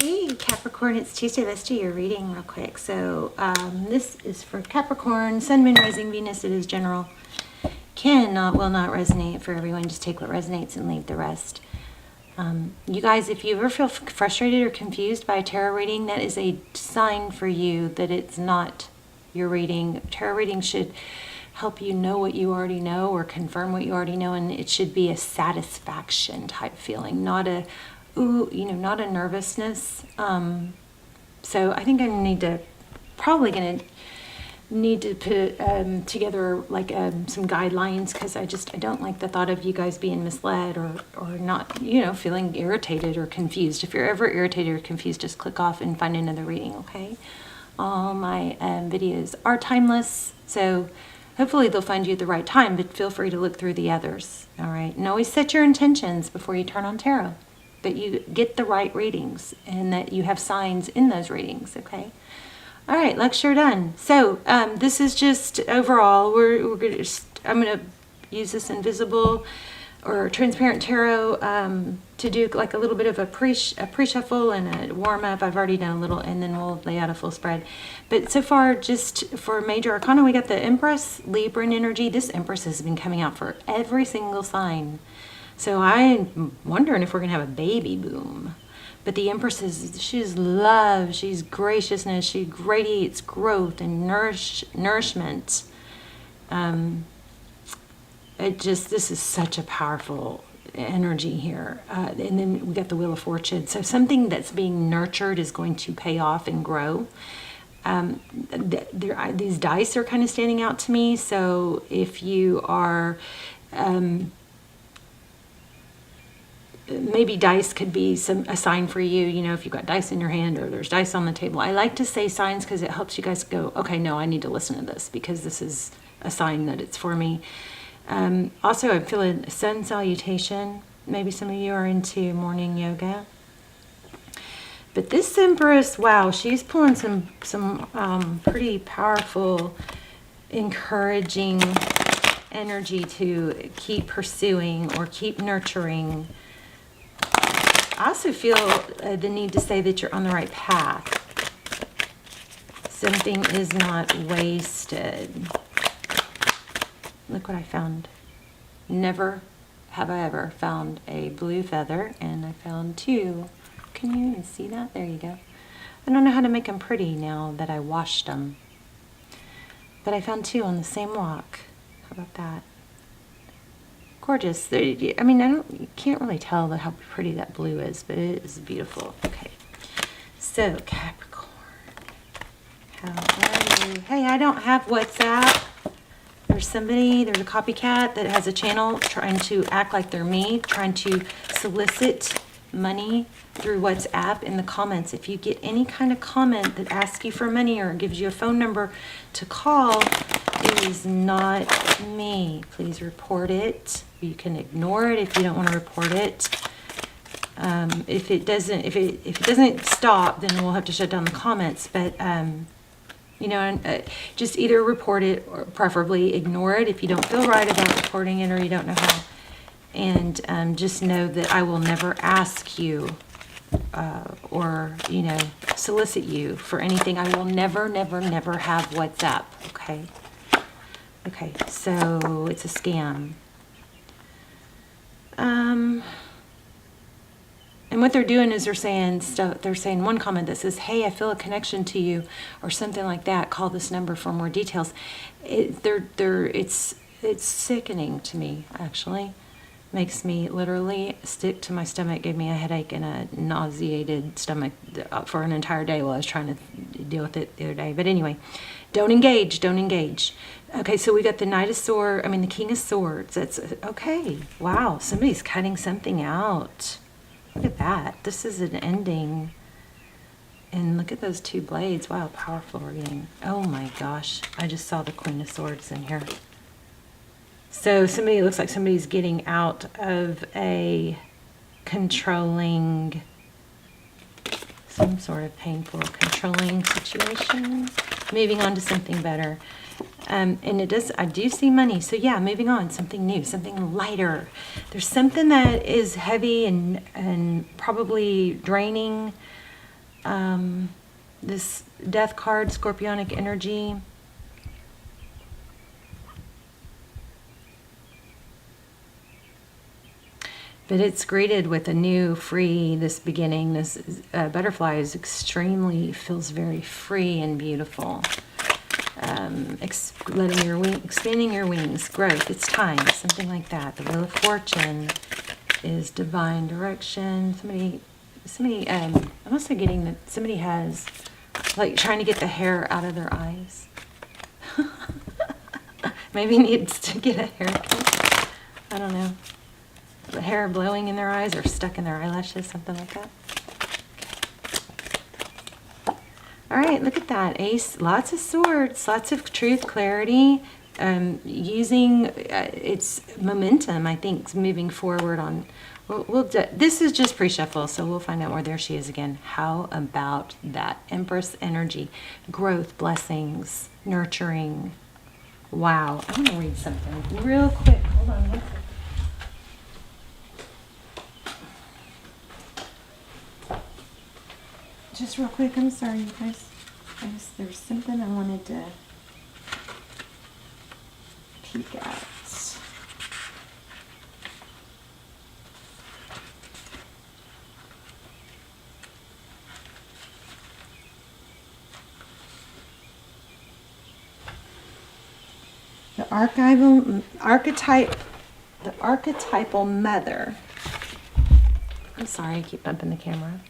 Hey Capricorn, it's Tuesday. Let's do your reading real quick. So this is for Capricorn, Sun, Moon, Rising, Venus. It is general. Will not resonate for everyone. Just take what resonates and leave the rest. You guys, if you ever feel frustrated or confused by a tarot reading, that is a sign for you that it's not your reading. Tarot reading should help you know what you already know or confirm what you already know, and it should be a satisfaction type feeling, not a not a nervousness. So I think probably gonna need to put together like some guidelines, because I don't like the thought of you guys being misled or not, feeling irritated or confused. If you're ever irritated or confused, just click off and find another reading, okay? All my videos are timeless, so hopefully they'll find you at the right time, but feel free to look through the others, all right? And always set your intentions before you turn on tarot, that you get the right readings and that you have signs in those readings, okay? All right, lecture done. So this is just overall, I'm gonna use this invisible or transparent tarot to do like a little bit of a pre-shuffle and a warm-up. I've already done a little, and then we'll lay out a full spread. But so far, just for major arcana, we got the Empress, Libran energy. This Empress has been coming out for every single sign. So I'm wondering if we're going to have a baby boom. But the Empress she's love, she's graciousness, she radiates growth and nourishment. This is such a powerful energy here. And then we got the Wheel of Fortune. So something that's being nurtured is going to pay off and grow. These dice are kind of standing out to me. So if you are... maybe dice could be a sign for you, if you've got dice in your hand or there's dice on the table. I like to say signs because it helps you guys go, okay, no, I need to listen to this because this is a sign that it's for me. Also, I'm feeling sun salutation. Maybe some of you are into morning yoga. But this Empress, wow, she's pulling some pretty powerful, encouraging energy to keep pursuing or keep nurturing. I also feel the need to say that you're on the right path. Something is not wasted. Look what I found. Never have I ever found a blue feather, and I found two. Can you even see that? There you go. I don't know how to make them pretty now that I washed them. But I found two on the same walk. How about that? Gorgeous. I mean, you can't really tell how pretty that blue is, but it is beautiful. Okay. So, Capricorn, how are you? Hey, I don't have WhatsApp. There's a copycat that has a channel trying to act like they're me, trying to solicit money through WhatsApp in the comments. If you get any kind of comment that asks you for money or gives you a phone number to call, it is not me. Please report it. You can ignore it if you don't want to report it. If it doesn't stop, then we'll have to shut down the comments. But just either report it or preferably ignore it if you don't feel right about reporting it or you don't know how. And just know that I will never ask you or solicit you for anything. I will never have WhatsApp. Okay, so it's a scam. And what they're doing is they're saying one comment that says, hey, I feel a connection to you, or something like that. Call this number for more details. It's sickening to me, actually. Makes me literally stick to my stomach. Gave me a headache and a nauseated stomach for an entire day while I was trying to deal with it the other day. But anyway, don't engage. Okay, so we got the the King of Swords. That's okay. Wow, somebody's cutting something out. Look at that. This is an ending. And look at those two blades. Wow, powerful reading. Oh my gosh, I just saw the Queen of Swords in here. So it looks like somebody's getting out of a controlling, some sort of painful controlling situation, moving on to something better. And I do see money. So yeah, moving on, something new, something lighter. There's something that is heavy and probably draining. This death card, scorpionic energy. But it's greeted with a new, free, this beginning. This butterfly is feels very free and beautiful. Expanding your wings, growth, it's time, something like that. The Wheel of Fortune is divine direction. I'm also getting that somebody has, like, trying to get the hair out of their eyes. Maybe needs to get a haircut. I don't know. The hair blowing in their eyes or stuck in their eyelashes, something like that. All right, look at that. Ace, lots of swords, lots of truth, clarity, using its momentum, I think, moving forward on. This is just pre-shuffle, so we'll find out more. There she is again. How about that? Empress energy, growth, blessings, nurturing. Wow. I'm going to read something real quick. Hold on one second. Just real quick, I'm sorry, you guys. There's something I wanted to peek at. The archetypal mother. I'm sorry, I keep bumping the camera.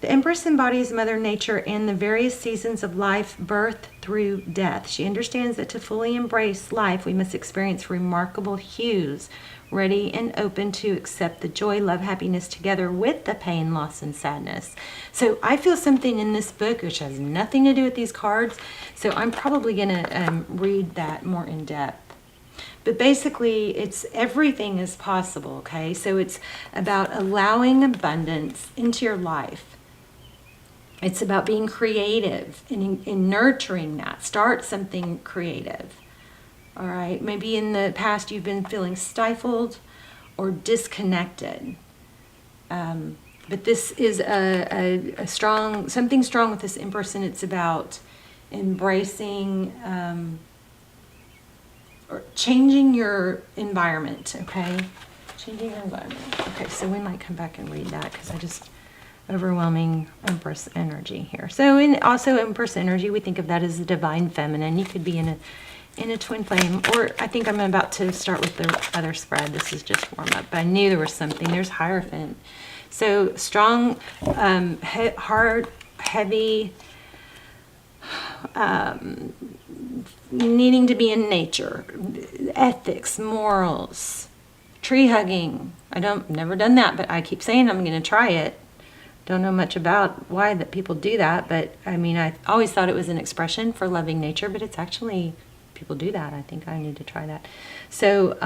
The Empress embodies Mother Nature in the various seasons of life, birth through death. She understands that to fully embrace life, we must experience remarkable hues, ready and open to accept the joy, love, happiness together with the pain, loss, and sadness. So I feel something in this book which has nothing to do with these cards, so I'm probably going to read that more in depth. But basically, it's everything is possible, okay? So it's about allowing abundance into your life. It's about being creative and in nurturing that. Start something creative, all right? Maybe in the past you've been feeling stifled or disconnected. But this is something strong with this Empress, and it's about embracing or changing your environment, okay? Changing your environment. Okay, so we might come back and read that because I just overwhelming Empress energy here. So in also Empress energy, we think of that as the divine feminine. You could be in a twin flame, or I think I'm about to start with the other spread. This is just warm up, but I knew there was something. There's Hierophant. So strong, hard, heavy, needing to be in nature, ethics, morals, tree hugging. Never done that, but I keep saying I'm going to try it. Don't know much about why that people do that, but I mean, I always thought it was an expression for loving nature, but it's actually, people do that. I think I need to try that. So,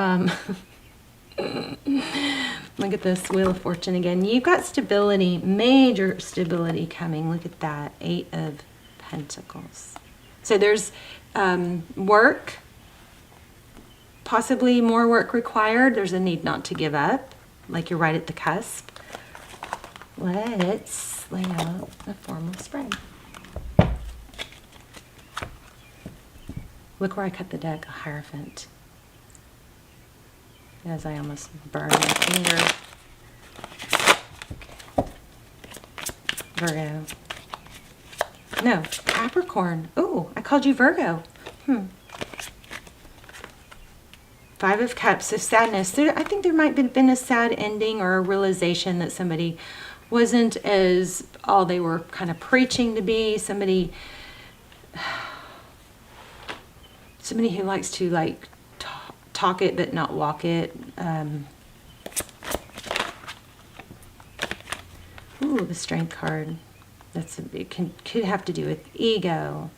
look at this Wheel of Fortune again. You've got stability, major stability coming. Look at that, 8 of Pentacles. So there's work, possibly more work required. There's a need not to give up, like you're right at the cusp. Let's lay out a formal spread. Look where I cut the deck, a Hierophant. As I almost burned my finger. Okay. Virgo. No, Capricorn. Oh, I called you Virgo. 5 of Cups, so sadness. I think there might have been a sad ending or a realization that somebody wasn't as all they were kind of preaching to be. Somebody who likes to like talk it but not walk it. Ooh, the Strength card. It could have to do with ego.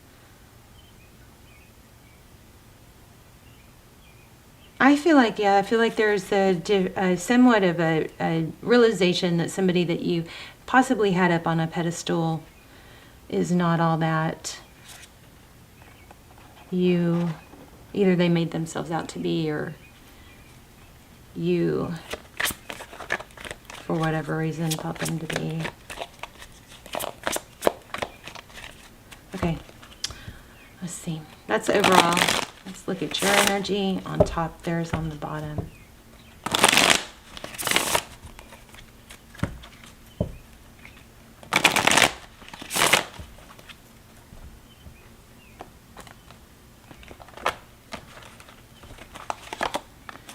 I feel like there's somewhat of a realization that somebody that you possibly had up on a pedestal is not all that you Either they made themselves out to be, or you, for whatever reason, thought them to be. Okay, let's see. That's overall. Let's look at your energy on top. Theirs on the bottom.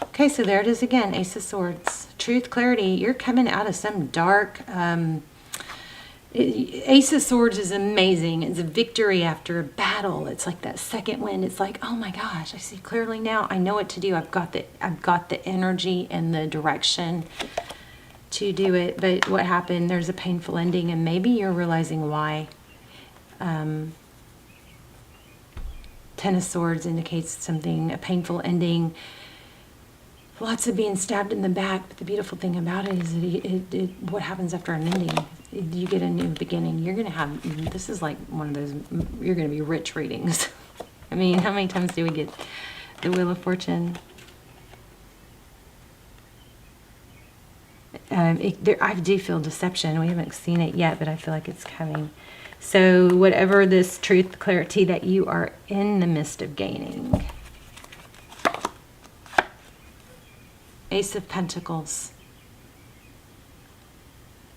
Okay, so there it is again, Ace of Swords. Truth, clarity, you're coming out of some dark... Ace of Swords is amazing. It's a victory after a battle. It's like that second wind. It's like, oh my gosh, I see clearly now. I know what to do. I've got the energy and the direction to do it. But what happened? There's a painful ending, and maybe you're realizing why. Ten of Swords indicates something, a painful ending. Lots of being stabbed in the back, but the beautiful thing about it is what happens after an ending. You get a new beginning. You're going to have, this is like one of those, you're going to be rich readings. I mean, how many times do we get the Wheel of Fortune? I do feel deception. We haven't seen it yet, but I feel like it's coming. So whatever this truth, clarity that you are in the midst of gaining. Ace of Pentacles.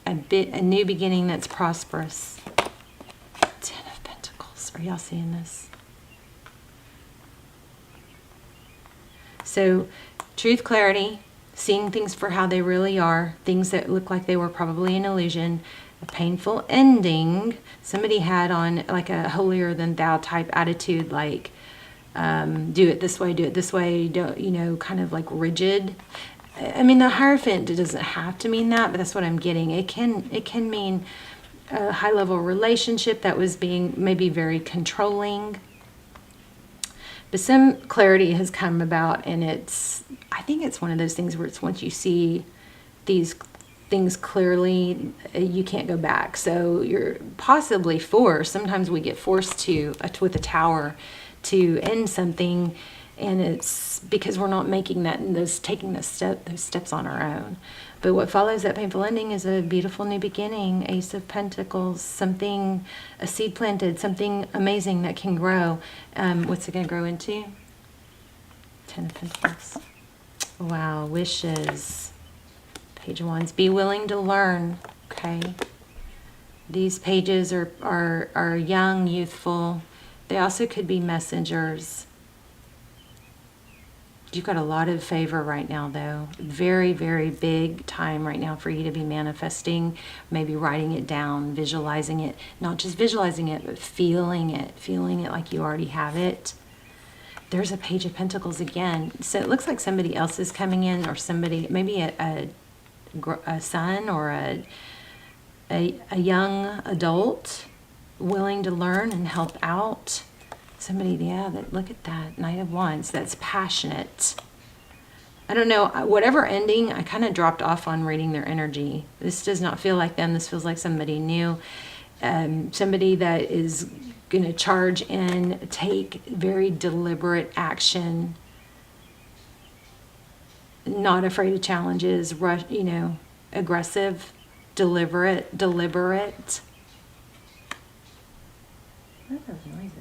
A new beginning that's prosperous. Ten of Pentacles. Are y'all seeing this? So, truth, clarity, seeing things for how they really are, things that look like they were probably an illusion, a painful ending. Somebody had on like a holier than thou type attitude, like do it this way, don't, you know, kind of like rigid. I mean, the Hierophant, it doesn't have to mean that, but that's what I'm getting. It can mean a high-level relationship that was being maybe very controlling. But some clarity has come about, and I think it's one of those things where it's once you see these things clearly, you can't go back. So you're possibly forced, sometimes we get forced to, with a Tower, to end something, and it's because we're not making taking those steps on our own. But what follows that painful ending is a beautiful new beginning. Ace of Pentacles, something, a seed planted, something amazing that can grow. What's it going to grow into? Ten of Pentacles. Wow, wishes. Page of Wands. Be willing to learn. Okay. These pages are young, youthful. They also could be messengers. You've got a lot of favor right now, though. Very, very big time right now for you to be manifesting, maybe writing it down, visualizing it. Not just visualizing it, but feeling it like you already have it. There's a Page of Pentacles again. So it looks like somebody else is coming in, or somebody, maybe a son or a young adult willing to learn and help out. Somebody, yeah, look at that, Knight of Wands, that's passionate. I don't know, whatever ending, I kind of dropped off on reading their energy. This does not feel like them. This feels like somebody new. Somebody that is going to charge in, take very deliberate action, not afraid of challenges, rush, you know, aggressive, deliberate. What are those noises?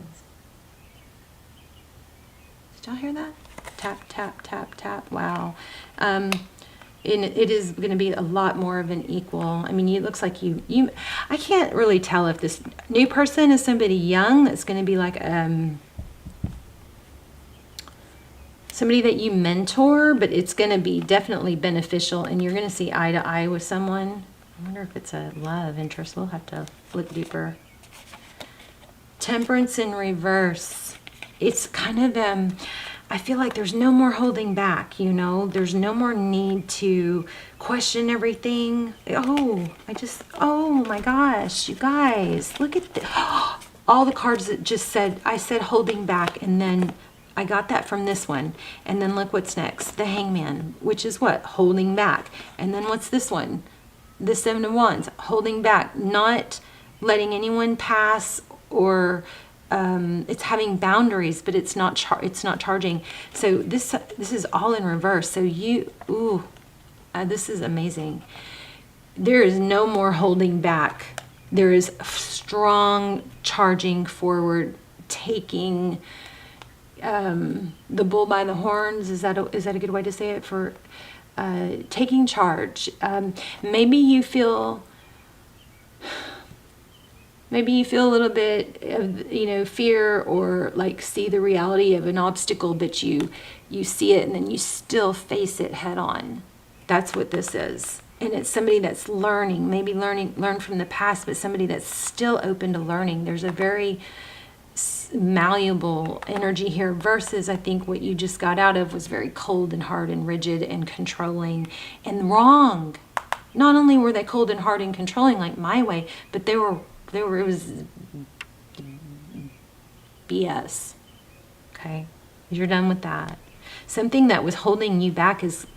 Did y'all hear that? Tap, tap, tap, tap. Wow. And it is going to be a lot more of an equal. I mean, it looks like you I can't really tell if this new person is somebody young that's going to be like somebody that you mentor, but it's going to be definitely beneficial, and you're going to see eye to eye with someone. I wonder if it's a love interest. We'll have to look deeper. Temperance in reverse. It's kind of, I feel like there's no more holding back, you know? There's no more need to question everything. Oh my gosh, you guys, look at all the cards that just said, I said holding back, and then I got that from this one. And then look what's next, the Hangman, which is what? Holding back. And then what's this one? The Seven of Wands, holding back, not letting anyone pass or it's having boundaries, but it's not charging. So this is all in reverse. So this is amazing. There is no more holding back. There is strong charging forward, taking the bull by the horns. Is that a good way to say it? For taking charge. Maybe you feel a little bit of, fear, or like see the reality of an obstacle, but you see it and then you still face it head on. That's what this is. And it's somebody that's learning, maybe learn from the past, but somebody that's still open to learning. There's a very malleable energy here, versus I think what you just got out of was very cold and hard and rigid and controlling and wrong. Not only were they cold and hard and controlling like my way, but it was BS. Okay, you're done with that. Something that was holding you back is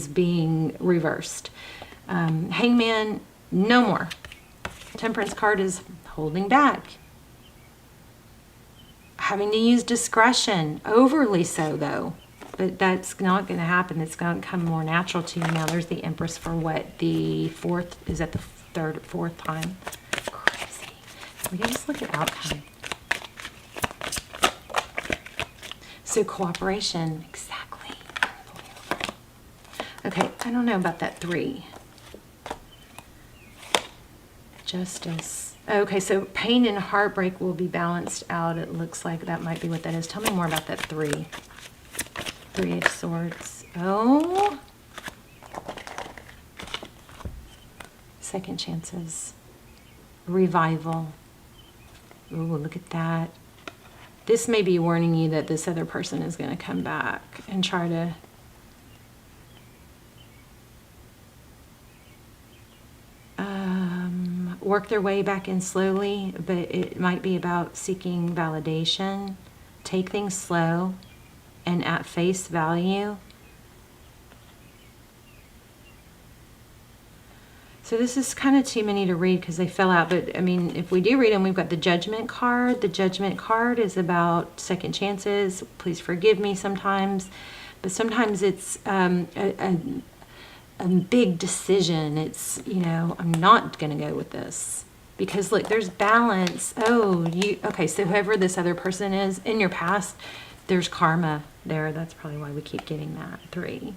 being reversed. Hangman, no more. Temperance card is holding back. Having to use discretion, overly so though. But that's not going to happen. It's going to come more natural to you now. There's the Empress for what? The fourth? Is that the fourth time? Crazy. We can just look at outcome. So cooperation, exactly. Okay, I don't know about that 3. Justice. Okay, so pain and heartbreak will be balanced out. It looks like that might be what that is. Tell me more about that 3. 3 of Swords. Oh. Second chances. Revival. Ooh, look at that. This may be warning you that this other person is going to come back and try to work their way back in slowly, but it might be about seeking validation. Take things slow and at face value. So this is kind of too many to read because they fell out. But I mean, if we do read them, we've got the Judgment card. The Judgment card is about second chances. Please forgive me sometimes. But sometimes it's a big decision. It's, I'm not going to go with this. Because look, there's balance. Okay, so whoever this other person is in your past, there's karma there. That's probably why we keep getting that 3.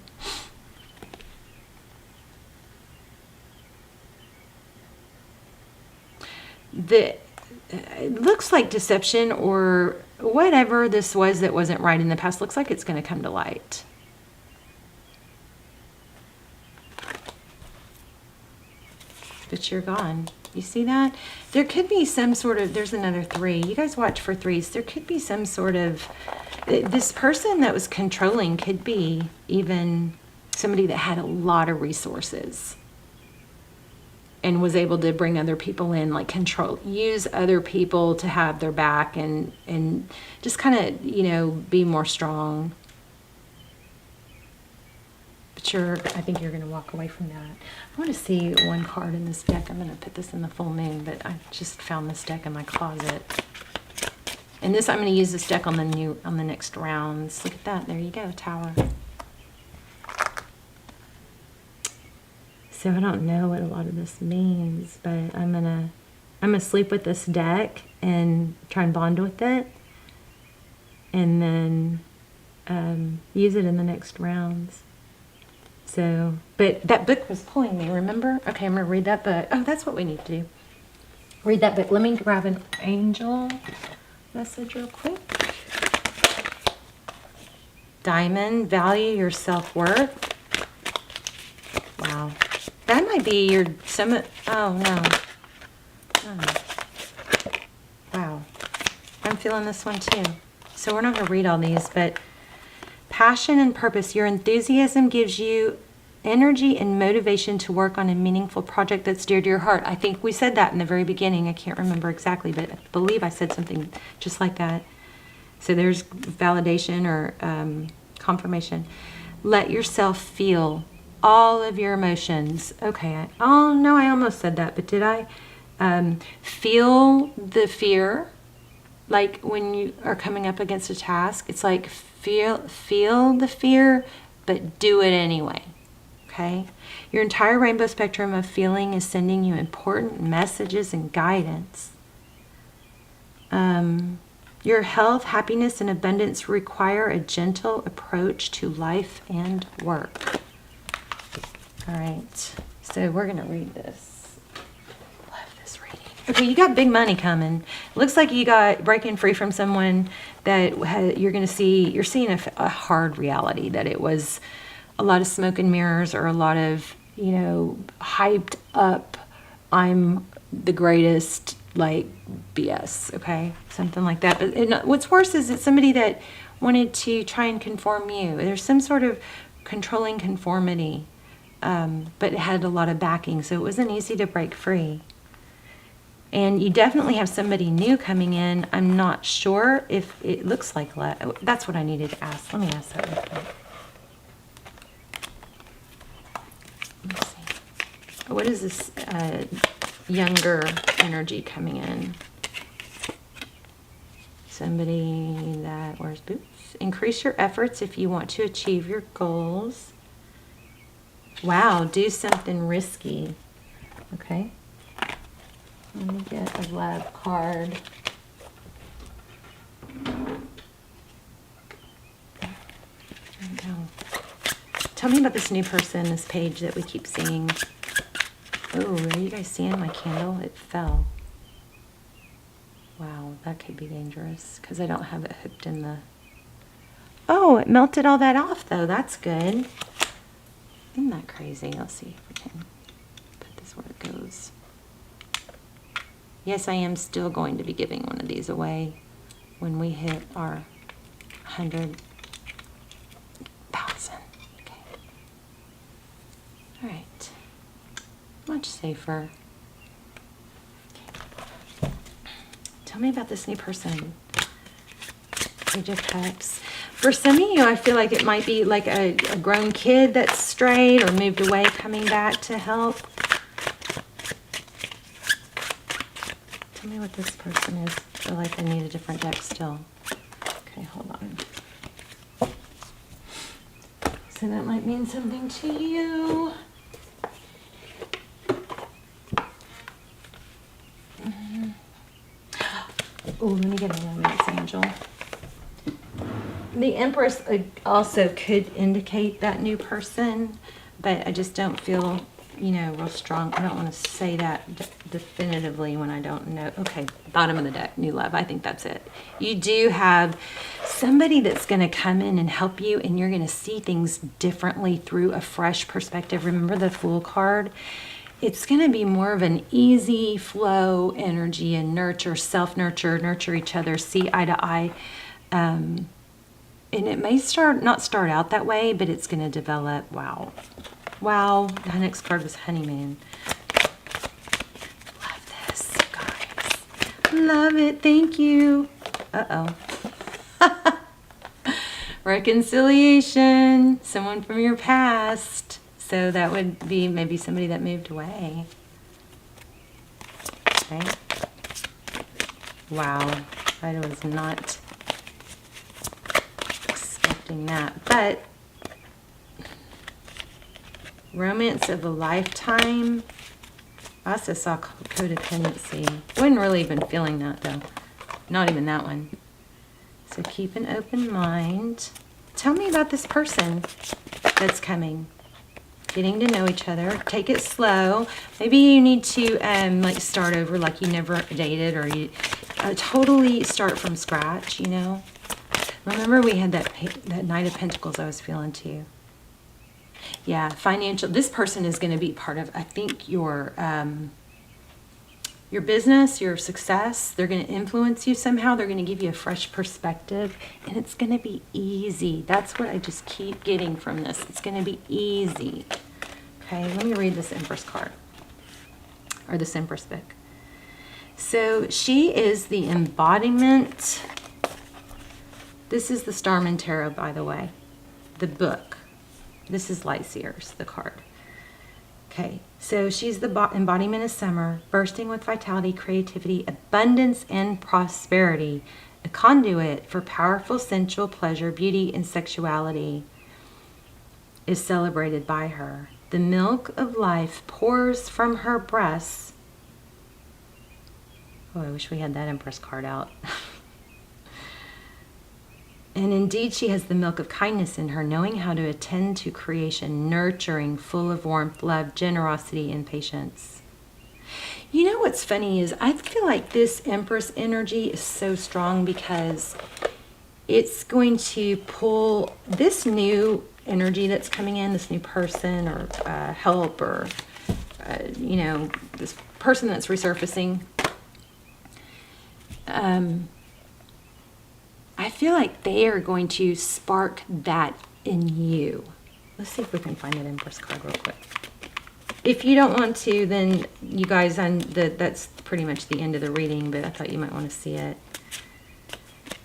It looks like deception or whatever this was that wasn't right in the past looks like it's going to come to light. But you're gone. You see that? There could be some sort of, there's another 3. You guys watch for 3s. There could be some sort of, this person that was controlling could be even somebody that had a lot of resources and was able to bring other people in, like use other people to have their back and just kind of, be more strong. But I think you're going to walk away from that. I want to see one card in this deck. I'm going to put this in the full moon, but I just found this deck in my closet. And this, I'm going to use this deck on the next rounds. Look at that. There you go, Tower. So I don't know what a lot of this means, but I'm gonna sleep with this deck and try and bond with it, and then use it in the next rounds. So, but that book was pulling me, remember? Okay, I'm gonna read that book. Oh, that's what we need to do. Read that book. Let me grab an angel message real quick. Diamond, value your self-worth. Wow. That might be your summit. Oh, no. Oh. Wow. I'm feeling this one too. So we're not going to read all these, but passion and purpose. Your enthusiasm gives you energy and motivation to work on a meaningful project that's dear to your heart. I think we said that in the very beginning. I can't remember exactly, but I believe I said something just like that. So there's validation or confirmation. Let yourself feel all of your emotions. Okay. Oh, no, I almost said that, but did I? Feel the fear. like when you are coming up against a task, it's like feel the fear, but do it anyway. Okay? Your entire rainbow spectrum of feeling is sending you important messages and guidance. Your health, happiness, and abundance require a gentle approach to life and work. All right, so we're going to read this. Love this reading. Okay, you got big money coming. Looks like you got breaking free from someone that you're going to see. You're seeing a hard reality, that it was a lot of smoke and mirrors, or a lot of, hyped up, I'm the greatest, like BS, okay? Something like that. But what's worse is it's somebody that wanted to try and conform you. There's some sort of controlling conformity, but it had a lot of backing, so it wasn't easy to break free. And you definitely have somebody new coming in. I'm not sure if it looks like that's what I needed to ask. Let me ask that real quick. Let me see. What is this younger energy coming in? Somebody that wears boots. Increase your efforts if you want to achieve your goals. Wow, do something risky. Okay. Let me get a love card. There we go. Tell me about this new person, this page that we keep seeing. Oh, are you guys seeing my candle? It fell. Wow, that could be dangerous because I don't have it hooked in the... Oh, it melted all that off though. That's good. Isn't that crazy? Let's see if we can put this where it goes. Yes, I am still going to be giving one of these away when we hit our 100,000. Okay. All right. Much safer. Okay. Tell me about this new person. Page of Cups. For some of you, I feel like it might be like a grown kid that's strayed or moved away, coming back to help. Tell me what this person is. I feel like I need a different deck still. Okay, hold on. So that might mean something to you. Oh, let me get a romance angel. The Empress also could indicate that new person, but I just don't feel, real strong. I don't want to say that definitively when I don't know. Okay, bottom of the deck, new love. I think that's it. You do have somebody that's going to come in and help you, and you're going to see things differently through a fresh perspective. Remember the Fool card? It's going to be more of an easy flow energy and nurture, self-nurture, nurture each other, see eye to eye. And it may not start out that way, but it's going to develop. Wow. Wow. The next card was Honeymoon. Love this, guys. Love it. Thank you. Uh-oh. Reconciliation. Someone from your past. So that would be maybe somebody that moved away. Okay. Wow. I was not expecting that. But romance of a lifetime. I also saw codependency. Wasn't really even feeling that though. Not even that one. So keep an open mind. Tell me about this person that's coming. Getting to know each other. Take it slow. Maybe you need to like start over like you never dated, or you totally start from scratch, Remember we had that Knight of Pentacles I was feeling too. Yeah, financial. This person is going to be part of, I think, your business, your success. They're going to influence you somehow. They're going to give you a fresh perspective, and it's going to be easy. That's what I just keep getting from this. It's going to be easy. Okay, let me read this Empress card, or this Empress book. So she is the embodiment. This is the Starman Tarot, by the way, the book. This is Light Seers, the card. Okay, so she's the embodiment of summer, bursting with vitality, creativity, abundance, and prosperity. A conduit for powerful sensual pleasure, beauty, and sexuality is celebrated by her. The milk of life pours from her breasts. Oh, I wish we had that Empress card out. And indeed, she has the milk of kindness in her, knowing how to attend to creation, nurturing, full of warmth, love, generosity, and patience. You know what's funny is I feel like this Empress energy is so strong because it's going to pull this new energy that's coming in, this new person or help or, this person that's resurfacing. I feel like they are going to spark that in you. Let's see if we can find that Empress card real quick. If you don't want to, then you guys, that's pretty much the end of the reading, but I thought you might want to see it.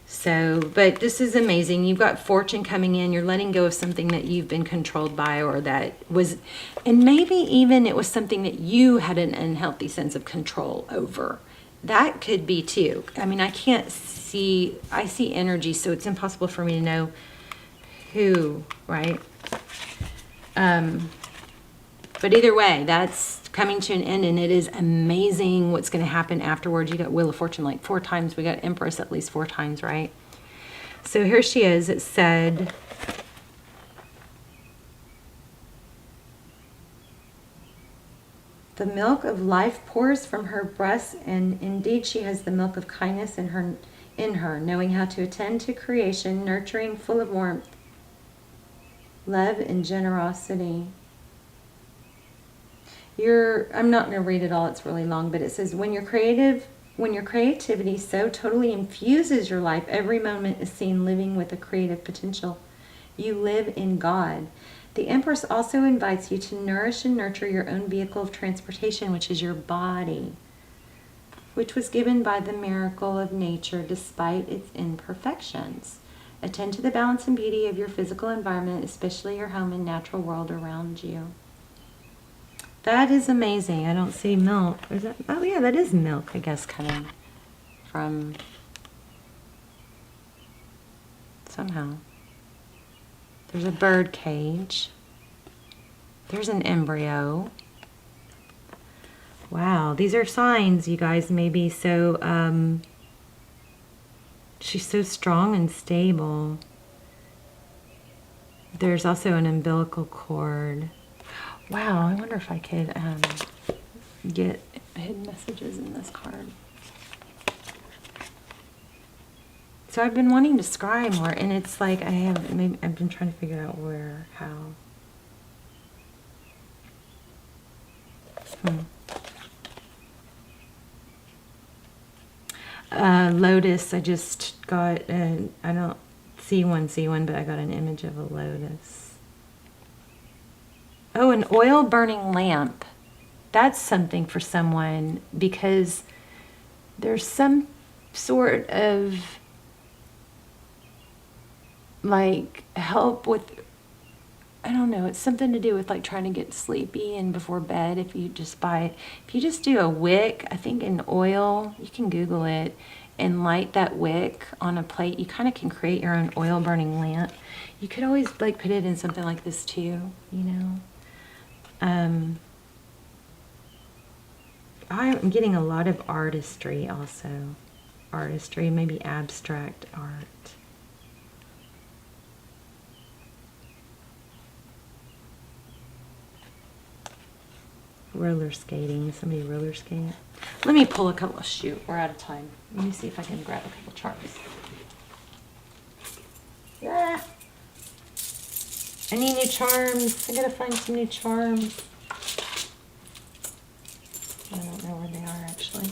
So, but this is amazing. You've got fortune coming in. You're letting go of something that you've been controlled by, or that was, and maybe even it was something that you had an unhealthy sense of control over. That could be too. I mean, I see energy, so it's impossible for me to know who, right? But either way, that's coming to an end, and it is amazing what's going to happen afterwards. You got Wheel of Fortune like 4 times. We got Empress at least 4 times, right? So here she is. It said, the milk of life pours from her breasts, and indeed she has the milk of kindness in her, knowing how to attend to creation, nurturing, full of warmth, love, and generosity. I'm not going to read it all, it's really long, but it says, when your creativity so totally infuses your life, every moment is seen living with a creative potential. You live in God. The Empress also invites you to nourish and nurture your own vehicle of transportation, which is your body, which was given by the miracle of nature despite its imperfections. Attend to the balance and beauty of your physical environment, especially your home and natural world around you. That is amazing. I don't see milk. Is that? Oh yeah, that is milk, I guess, coming from somehow. There's a bird cage. There's an embryo. Wow, these are signs, you guys, maybe. So, she's so strong and stable. There's also an umbilical cord. Wow, I wonder if I could get hidden messages in this card. So I've been wanting to scry more, and it's like I've been trying to figure out where, how. Lotus, I just got, I don't see one, but I got an image of a lotus. Oh, an oil burning lamp. That's something for someone, because there's some sort of like help with, I don't know, it's something to do with like trying to get sleepy and before bed. If you just do a wick, I think in oil, you can Google it, and light that wick on a plate, you kind of can create your own oil burning lamp. You could always like put it in something like this too, you know. I'm getting a lot of artistry also. Artistry, maybe abstract art. Roller skating. Somebody roller skate. Let me pull a couple. Shoot, we're out of time. Let me see if I can grab a couple charts. Yeah. I need new charms. I gotta find some new charms. I don't know where they are actually.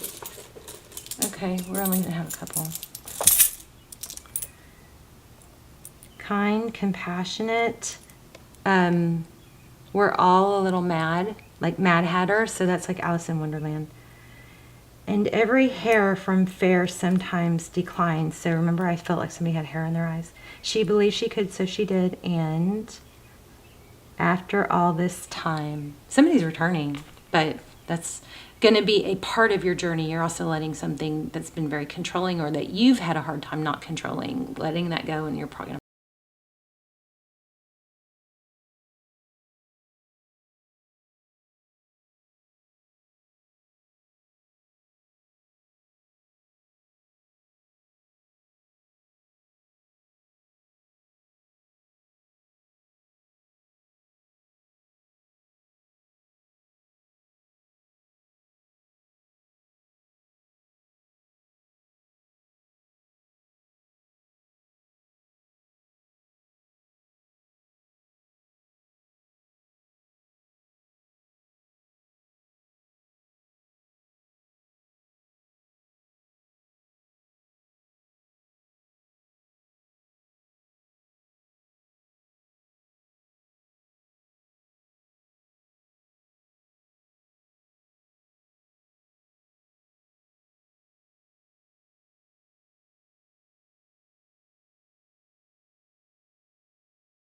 Okay, we're only gonna have a couple. Kind, compassionate. We're all a little mad. Like Mad Hatter, so that's like Alice in Wonderland. And every hair from fair sometimes declines. So remember, I felt like somebody had hair in their eyes. She believed she could, so she did. And after all this time, somebody's returning, but that's going to be a part of your journey. You're also letting something that's been very controlling or that you've had a hard time not controlling, letting that go, and you're probably